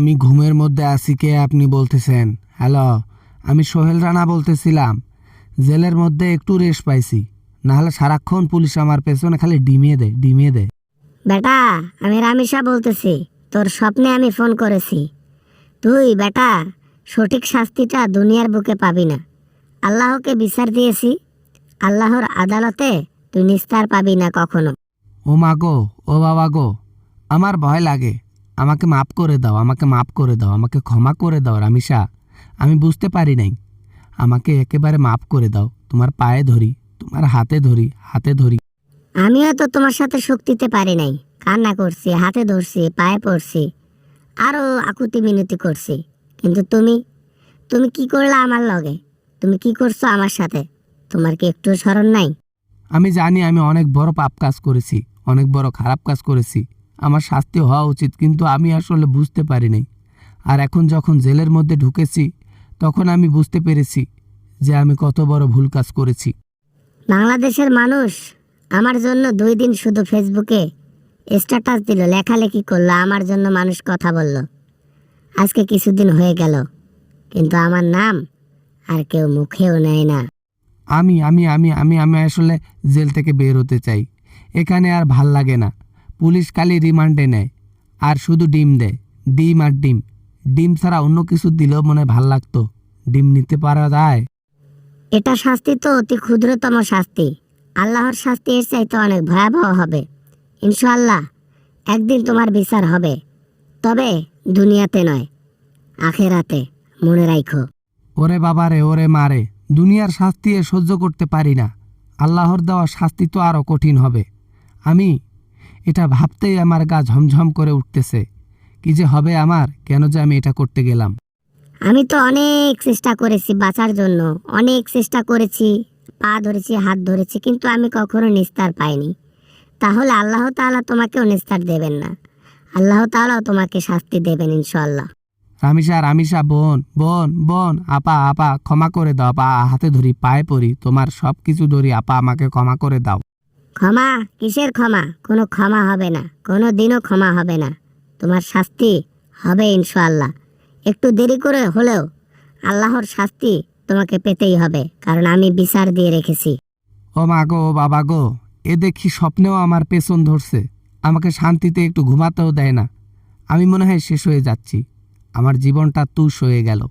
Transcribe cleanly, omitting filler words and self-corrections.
আমি ঘুমের মধ্যে আছি, কে আপনি বলতেছেন? হ্যালো, আমি সোহেল রানা বলতেছিলাম। জেলের মধ্যে একটু রেস্ট পাইছি, নাহলে সারাক্ষণ পুলিশ আমার পেছনে খালি ডিমিয়ে দেয়। বেটা, আমি রামিসা বলতেছি। তোর স্বপ্নে আমি ফোন করেছি। তুই বেটা সঠিক শাস্তিটা দুনিয়ার বুকে পাবি না। আল্লাহকে বিচার দিয়েছি, আল্লাহর আদালতে তুই নিস্তার পাবি না কখনো। ও মা গো, ও বাবা গো, আমার ভয় লাগে। আমাকে মাফ করে দাও, আমাকে মাফ করে দাও, আমাকে ক্ষমা করে দাও রামিসা। আমি বুঝতে পারি নাই, আমাকে একেবারে মাফ করে দাও। তোমার পায়ে ধরি, তোমার হাতে ধরি। আমিও তো তোমার সাথে শক্তিতে পারি নাই। কান্না করছি, হাতে ধরছি, পায়ে পড়ছি, আরো আকুতি মিনতি করছি। কিন্তু তুমি তুমি কি করলা আমার লগে? তুমি কি করছো আমার সাথে? তোমার কি একটু স্মরণ নাই? আমি জানি আমি অনেক বড় পাপ কাজ করেছি, অনেক বড় খারাপ কাজ করেছি। আমার শাস্তি হওয়া উচিত, কিন্তু আমি আসলে বুঝতে পারি নাই। আর এখন যখন জেলের মধ্যে ঢুকেছি, তখন আমি বুঝতে পেরেছি যে আমি কত বড় ভুল কাজ করেছি। বাংলাদেশের মানুষ আমার জন্য 2 দিন শুধু ফেসবুকে স্ট্যাটাস দিল, লেখালেখি করলো, আমার জন্য মানুষ কথা বলল। আজকে কিছুদিন হয়ে গেল, কিন্তু আমার নাম আর কেউ মুখেও নেয় না। আমি আমি আমি আমি আমি আসলে জেল থেকে বের হতে চাই। এখানে আর ভাল লাগে না। পুলিশ খালি রিমান্ডে নেয় আর শুধু ডিম দেয়, ডিম আর ডিম। ডিম ছাড়া অন্য কিছু দিলেও মনে ভাল লাগতো। ডিম নিতে পারা যায়? এটা শাস্তি তো অতি ক্ষুদ্রতম শাস্তি। আল্লাহর শাস্তি এর চাইতে অনেক ভয়াবহ হবে। ইনশাআল্লাহ একদিন তোমার বিচার হবে, তবে দুনিয়াতে নয়, আখেরাতে। মনে রাখো। ওরে বাবারে, ওরে মারে, দুনিয়ার শাস্তি এ সহ্য করতে পারি না। আল্লাহর দেওয়া শাস্তি তো আরও কঠিন হবে। আমি এটা ভাবতেই আমার গা ঝমঝম করে উঠতেছে। কি যে হবে আমার, কেন যে আমি এটা করতে গেলাম। আমি তো অনেক চেষ্টা করেছি বাঁচার জন্য, অনেক চেষ্টা করেছি, পা ধরেছি, হাত ধরেছি, কিন্তু আমি কখনো নিস্তার পাইনি। তাহলে আল্লাহ তাআলা তোমাকেও নিস্তার দেবেন না। আল্লাহ তাআলাও তোমাকে শাস্তি দেবেন ইনশাআল্লাহ। রামিসা, রামিসা, বোন বোন বোন, আপা আপা, ক্ষমা করে দাও আপা। হাতে ধরি, পায়ে পড়ি, তোমার সব কিছু ধরি আপা, আমাকে ক্ষমা করে দাও। ক্ষমা? কিসের ক্ষমা? কোনো ক্ষমা হবে না, কোনো দিনও ক্ষমা হবে না। তোমার শাস্তি হবে ইনশাআল্লাহ। একটু দেরি করে হলেও আল্লাহর শাস্তি তোমাকে পেতেই হবে, কারণ আমি বিচার দিয়ে রেখেছি। ও মা গো, ও বাবা গো, এ দেখি স্বপ্নেও আমার পেছন ধরছে। আমাকে শান্তিতে একটু ঘুমাতেও দেয় না। আমি মনে হয় শেষ হয়ে যাচ্ছি। আমার জীবনটা তুষ হয়ে গেল।